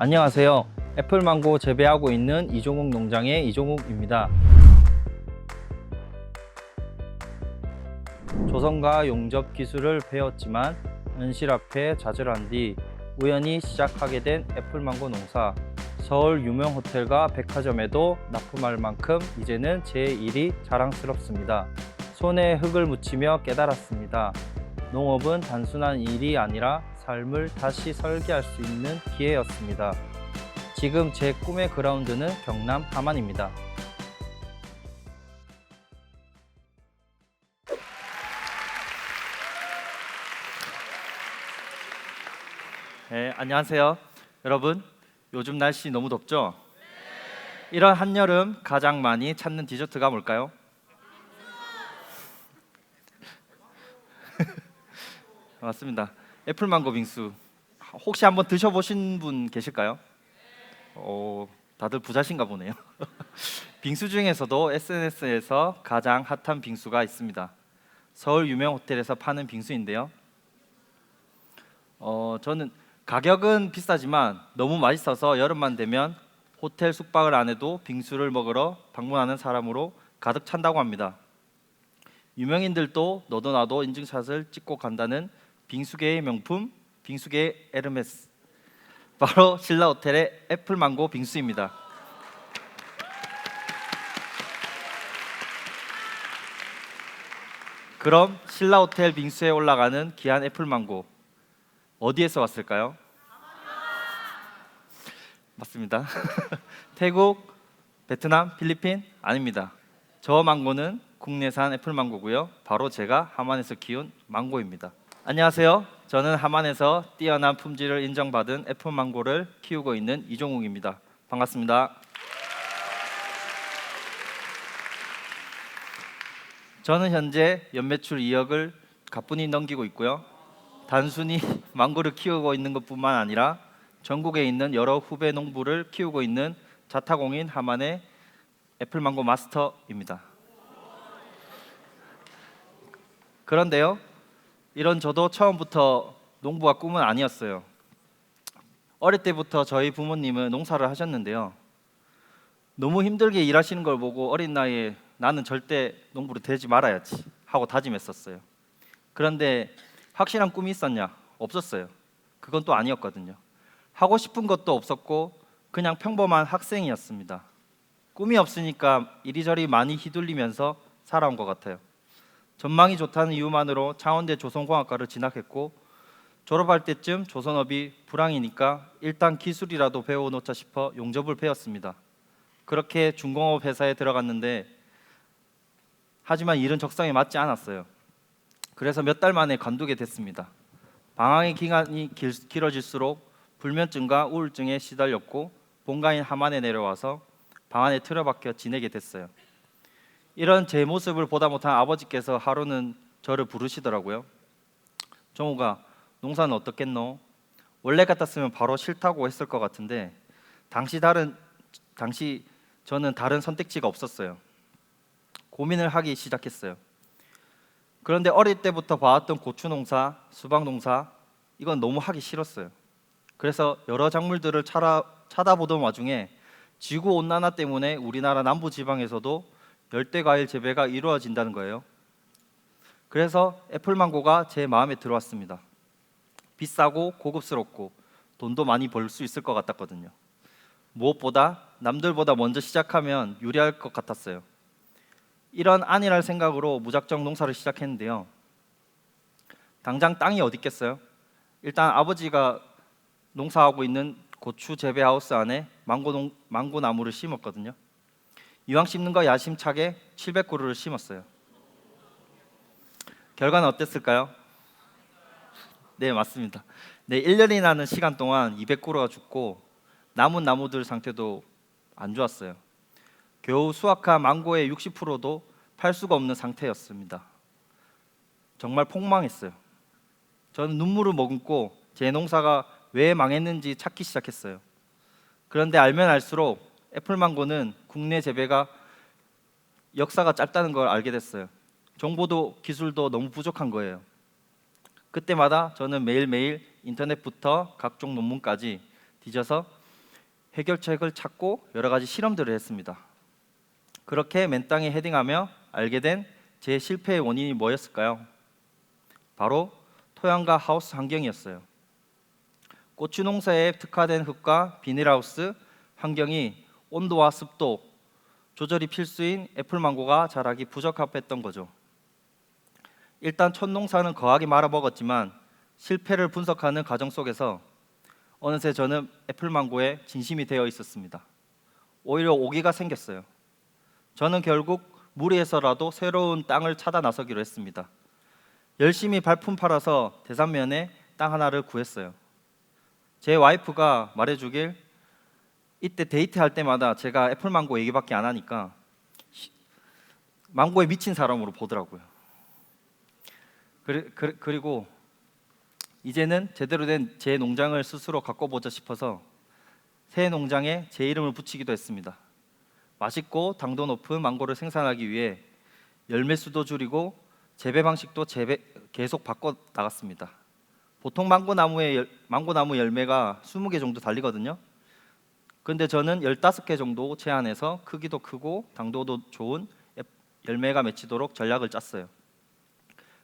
안녕하세요. 애플망고 재배하고 있는 이종욱 농장의 이종욱입니다. 조성과 용접 기술을 배웠지만 현실 앞에 좌절한 뒤 우연히 시작하게 된 애플망고 농사. 서울 유명 호텔과 백화점에도 납품할 만큼 이제는 제 일이 자랑스럽습니다. 손에 흙을 묻히며 깨달았습니다. 농업은 단순한 일이 아니라 삶을 다시 설계할 수 있는 기회였습니다. 지금 제 꿈의 그라운드는 경남 함안입니다. 네, 안녕하세요. 여러분, 요즘 날씨 너무 덥죠? 이런 한여름 가장 많이 찾는 디저트가 뭘까요? 맞습니다. 애플망고 빙수. 혹시 한번 드셔보신 분 계실까요? 다들 부자신가 보네요. 빙수 중에서도 SNS에서 가장 핫한 빙수가 있습니다. 서울 유명 호텔에서 파는 빙수인데요. 저는 가격은 비싸지만 너무 맛있어서 여름만 되면 호텔 숙박을 안 해도 빙수를 먹으러 방문하는 사람으로 가득 찬다고 합니다. 유명인들도 너도 나도 인증샷을 찍고 간다는 빙수계의 명품, 빙수계의 에르메스. 바로 신라 호텔의 애플망고 빙수입니다. 그럼 신라 호텔 빙수에 올라가는 귀한 애플망고 어디에서 왔을까요? 맞습니다. 태국, 베트남, 필리핀? 아닙니다. 저 망고는 국내산 애플망고고요. 바로 제가 함안에서 키운 망고입니다. 안녕하세요. 저는 함안에서 뛰어난 품질을 인정받은 애플망고를 키우고 있는 이종욱입니다. 반갑습니다. 저는 현재 연매출 2억을 가뿐히 넘기고 있고요. 단순히 망고를 키우고 있는 것뿐만 아니라 전국에 있는 여러 후배 농부를 키우고 있는 자타공인 함안의 애플망고 마스터입니다. 그런데요, 이런 저도 처음부터 농부가 꿈은 아니었어요. 어릴 때부터 저희 부모님은 농사를 하셨는데요. 너무 힘들게 일하시는 걸 보고 어린 나이에 나는 절대 농부로 되지 말아야지 하고 다짐했었어요. 그런데 확실한 꿈이 있었냐? 없었어요. 그건 또 아니었거든요. 하고 싶은 것도 없었고 그냥 평범한 학생이었습니다. 꿈이 없으니까 이리저리 많이 휘둘리면서 살아온 것 같아요. 전망이 좋다는 이유만으로 창원대 조선공학과를 진학했고 졸업할 때쯤 조선업이 불황이니까 일단 기술이라도 배워놓자 싶어 용접을 배웠습니다. 그렇게 중공업 회사에 들어갔는데 하지만 일은 적성에 맞지 않았어요. 그래서 몇 달 만에 관두게 됐습니다. 방황의 기간이 길어질수록 불면증과 우울증에 시달렸고 본가인 함안에 내려와서 방 안에 틀어박혀 지내게 됐어요. 이런 제 모습을 보다 못한 아버지께서 하루는 저를 부르시더라고요. 정우가, 농사는 어떻겠노? 원래 같았으면 바로 싫다고 했을 것 같은데 당시 저는 다른 선택지가 없었어요. 고민을 하기 시작했어요. 그런데 어릴 때부터 봐왔던 고추 농사, 수박 농사 이건 너무 하기 싫었어요. 그래서 여러 작물들을 찾아보던 와중에 지구 온난화 때문에 우리나라 남부 지방에서도 열대 과일 재배가 이루어진다는 거예요. 그래서 애플망고가 제 마음에 들어왔습니다. 비싸고 고급스럽고 돈도 많이 벌 수 있을 것 같았거든요. 무엇보다 남들보다 먼저 시작하면 유리할 것 같았어요. 이런 안일할 생각으로 무작정 농사를 시작했는데요. 당장 땅이 어디 있겠어요? 일단 아버지가 농사하고 있는 고추 재배 하우스 안에 망고 나무를 심었거든요. 이왕 심는 거 야심차게 700그루를 심었어요. 결과는 어땠을까요? 네, 맞습니다. 네, 1년이라는 시간 동안 200그루가 죽고 남은 나무들 상태도 안 좋았어요. 겨우 수확한 망고의 60%도 팔 수가 없는 상태였습니다. 정말 폭망했어요. 저는 눈물을 머금고 제 농사가 왜 망했는지 찾기 시작했어요. 그런데 알면 알수록 애플망고는 국내 재배가 역사가 짧다는 걸 알게 됐어요. 정보도 기술도 너무 부족한 거예요. 그때마다 저는 매일매일 인터넷부터 각종 논문까지 뒤져서 해결책을 찾고 여러 가지 실험들을 했습니다. 그렇게 맨땅에 헤딩하며 알게 된 제 실패의 원인이 뭐였을까요? 바로 토양과 하우스 환경이었어요. 고추 농사에 특화된 흙과 비닐하우스 환경이 온도와 습도 조절이 필수인 애플망고가 자라기 부적합했던 거죠. 일단 첫 농사는 거하게 말아먹었지만 실패를 분석하는 과정 속에서 어느새 저는 애플망고에 진심이 되어 있었습니다. 오히려 오기가 생겼어요. 저는 결국 무리해서라도 새로운 땅을 찾아 나서기로 했습니다. 열심히 발품 팔아서 대산면에 땅 하나를 구했어요. 제 와이프가 말해주길 이때 데이트할 때마다 제가 애플망고 얘기밖에 안 하니까 망고에 미친 사람으로 보더라고요. 그리고 이제는 제대로 된 제 농장을 스스로 가꿔보자 싶어서 새 농장에 제 이름을 붙이기도 했습니다. 맛있고 당도 높은 망고를 생산하기 위해 열매 수도 줄이고 재배 방식도 계속 바꿔 나갔습니다. 보통 망고나무 열매가 20개 정도 달리거든요. 근데 저는 15개 정도 제한해서 크기도 크고 당도도 좋은 열매가 맺히도록 전략을 짰어요.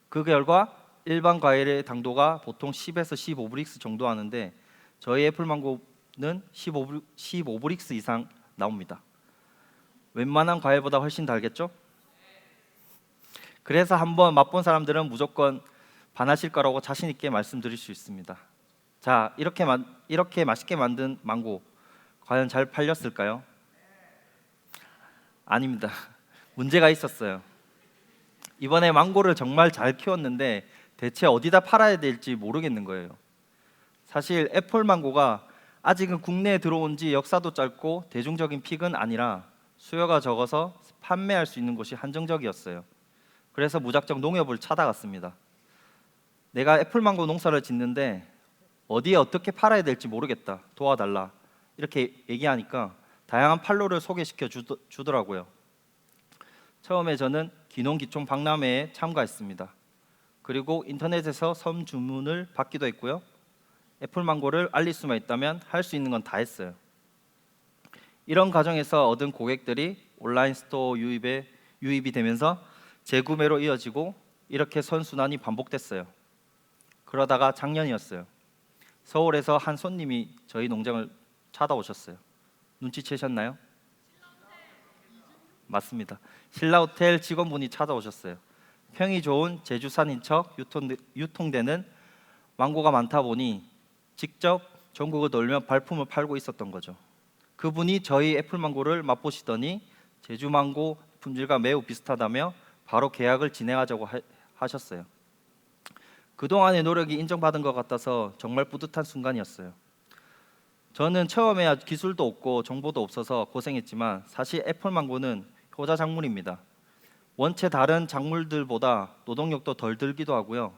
그 결과 일반 과일의 당도가 보통 10에서 15브릭스 정도 하는데 저희 애플망고는 15브릭스 이상 나옵니다. 웬만한 과일보다 훨씬 달겠죠? 그래서 한번 맛본 사람들은 무조건 반하실 거라고 자신 있게 말씀드릴 수 있습니다. 자, 이렇게 맛있게 만든 망고 과연 잘 팔렸을까요? 아닙니다. 문제가 있었어요. 이번에 망고를 정말 잘 키웠는데 대체 어디다 팔아야 될지 모르겠는 거예요. 사실 애플망고가 아직은 국내에 들어온 지 역사도 짧고 대중적인 픽은 아니라 수요가 적어서 판매할 수 있는 곳이 한정적이었어요. 그래서 무작정 농협을 찾아갔습니다. 내가 애플망고 농사를 짓는데 어디에 어떻게 팔아야 될지 모르겠다. 도와달라. 이렇게 얘기하니까 다양한 판로를 소개시켜 주더라고요. 처음에 저는 기농기촌 박람회에 참가했습니다. 그리고 인터넷에서 섬 주문을 받기도 했고요. 애플망고를 알릴 수만 있다면 할 수 있는 건 다 했어요. 이런 과정에서 얻은 고객들이 온라인 스토어 유입이 되면서 재구매로 이어지고 이렇게 선순환이 반복됐어요. 그러다가 작년이었어요. 서울에서 한 손님이 저희 농장을 찾아오셨어요. 눈치채셨나요? 맞습니다. 신라호텔 직원분이 찾아오셨어요. 평이 좋은 제주산인 척 유통되는 망고가 많다 보니 직접 전국을 돌며 발품을 팔고 있었던 거죠. 그분이 저희 애플망고를 맛보시더니 제주망고 품질과 매우 비슷하다며 바로 계약을 진행하자고 하셨어요. 그동안의 노력이 인정받은 것 같아서 정말 뿌듯한 순간이었어요. 저는 처음에야 기술도 없고 정보도 없어서 고생했지만 사실 애플망고는 효자 작물입니다. 원체 다른 작물들보다 노동력도 덜 들기도 하고요.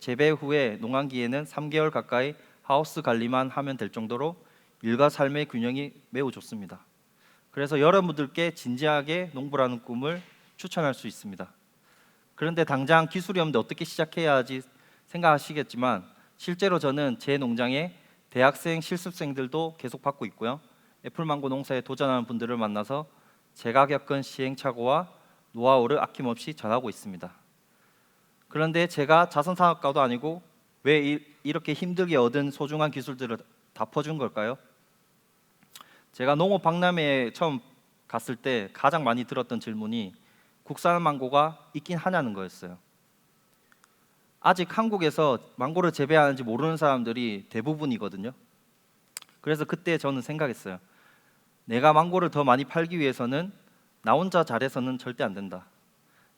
재배 후에 농한기에는 3개월 가까이 하우스 관리만 하면 될 정도로 일과 삶의 균형이 매우 좋습니다. 그래서 여러분들께 진지하게 농부라는 꿈을 추천할 수 있습니다. 그런데 당장 기술이 없는데 어떻게 시작해야 하지 생각하시겠지만 실제로 저는 제 농장에 대학생 실습생들도 계속 받고 있고요. 애플망고 농사에 도전하는 분들을 만나서 제가 겪은 시행착오와 노하우를 아낌없이 전하고 있습니다. 그런데 제가 자선사업가도 아니고 왜 이렇게 힘들게 얻은 소중한 기술들을 다 퍼준 걸까요? 제가 농업 박람회에 처음 갔을 때 가장 많이 들었던 질문이 국산 망고가 있긴 하냐는 거였어요. 아직 한국에서 망고를 재배하는지 모르는 사람들이 대부분이거든요. 그래서 그때 저는 생각했어요. 내가 망고를 더 많이 팔기 위해서는 나 혼자 잘해서는 절대 안 된다.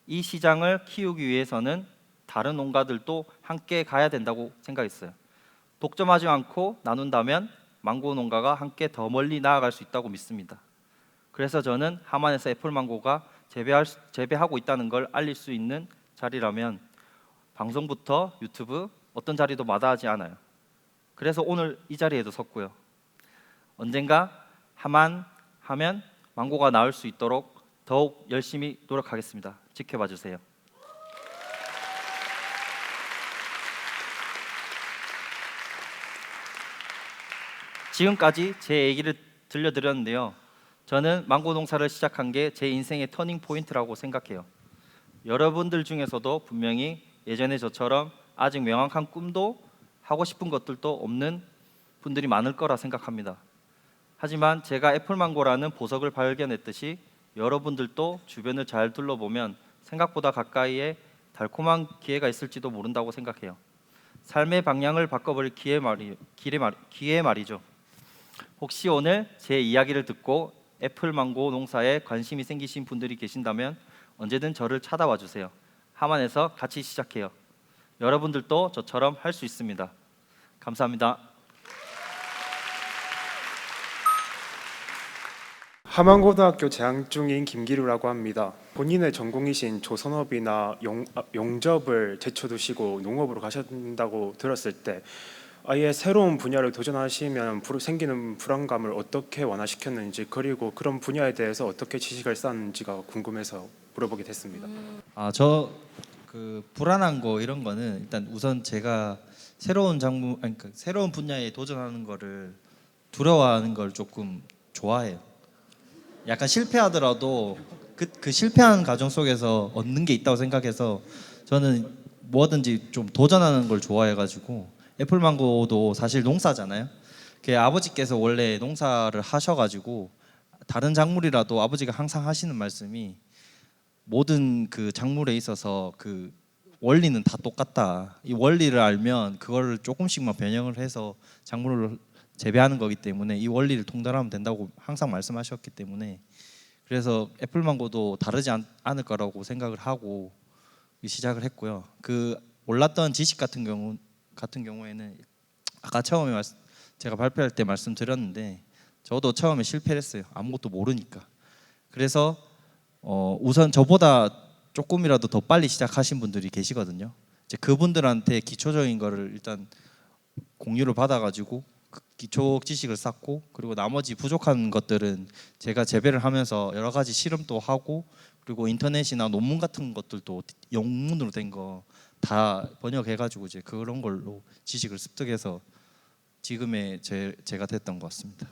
이 시장을 키우기 위해서는 다른 농가들도 함께 가야 된다고 생각했어요. 독점하지 않고 나눈다면 망고 농가가 함께 더 멀리 나아갈 수 있다고 믿습니다. 그래서 저는 하만에서 애플망고가 재배하고 있다는 걸 알릴 수 있는 자리라면 방송부터 유튜브 어떤 자리도 마다하지 않아요. 그래서 오늘 이 자리에도 섰고요. 언젠가 하만 하면 망고가 나올 수 있도록 더욱 열심히 노력하겠습니다. 지켜봐 주세요. 지금까지 제 얘기를 들려드렸는데요. 저는 망고 농사를 시작한 게 제 인생의 터닝 포인트라고 생각해요. 여러분들 중에서도 분명히 예전에 저처럼 아직 명확한 꿈도 하고 싶은 것들도 없는 분들이 많을 거라 생각합니다. 하지만 제가 애플망고라는 보석을 발견했듯이 여러분들도 주변을 잘 둘러보면 생각보다 가까이에 달콤한 기회가 있을지도 모른다고 생각해요. 삶의 방향을 바꿔버릴 기회 말이죠. 혹시 오늘 제 이야기를 듣고 애플망고 농사에 관심이 생기신 분들이 계신다면 언제든 저를 찾아와 주세요. 함안에서 같이 시작해요. 여러분들도 저처럼 할 수 있습니다. 감사합니다. 함안고등학교 재학 중인 김기루라고 합니다. 본인의 전공이신 조선업이나 용접을 제쳐두시고 농업으로 가신다고 들었을 때 아예 새로운 분야를 도전하시면 생기는 불안감을 어떻게 완화시켰는지, 그리고 그런 분야에 대해서 어떻게 지식을 쌓았는지가 궁금해서 물어보게 됐습니다. 저 그 불안한 거 이런 거는 일단 우선 제가 그러니까 새로운 분야에 도전하는 거를 두려워하는 걸 조금 좋아해요. 약간 실패하더라도 그 실패한 과정 속에서 얻는 게 있다고 생각해서 저는 뭐든지 좀 도전하는 걸 좋아해가지고 애플망고도 사실 농사잖아요. 그 아버지께서 원래 농사를 하셔가지고 다른 작물이라도 아버지가 항상 하시는 말씀이 모든 그 작물에 있어서 그 원리는 다 똑같다. 이 원리를 알면 그거를 조금씩만 변형을 해서 작물을 재배하는 거기 때문에 이 원리를 통달하면 된다고 항상 말씀하셨기 때문에 그래서 애플망고도 다르지 않을 거라고 생각을 하고 시작을 했고요. 그 몰랐던 지식 같은 경우에는 아까 처음에 제가 발표할 때 말씀드렸는데 저도 처음에 실패를 했어요. 아무것도 모르니까. 그래서 우선 저보다 조금이라도 더 빨리 시작하신 분들이 계시거든요. 이제 그분들한테 기초적인 거를 일단 공유를 받아가지고 그 기초 지식을 쌓고, 그리고 나머지 부족한 것들은 제가 재배를 하면서 여러 가지 실험도 하고, 그리고 인터넷이나 논문 같은 것들도 영문으로 된 거 다 번역해가지고 이제 그런 걸로 지식을 습득해서 지금의 제가 됐던 것 같습니다.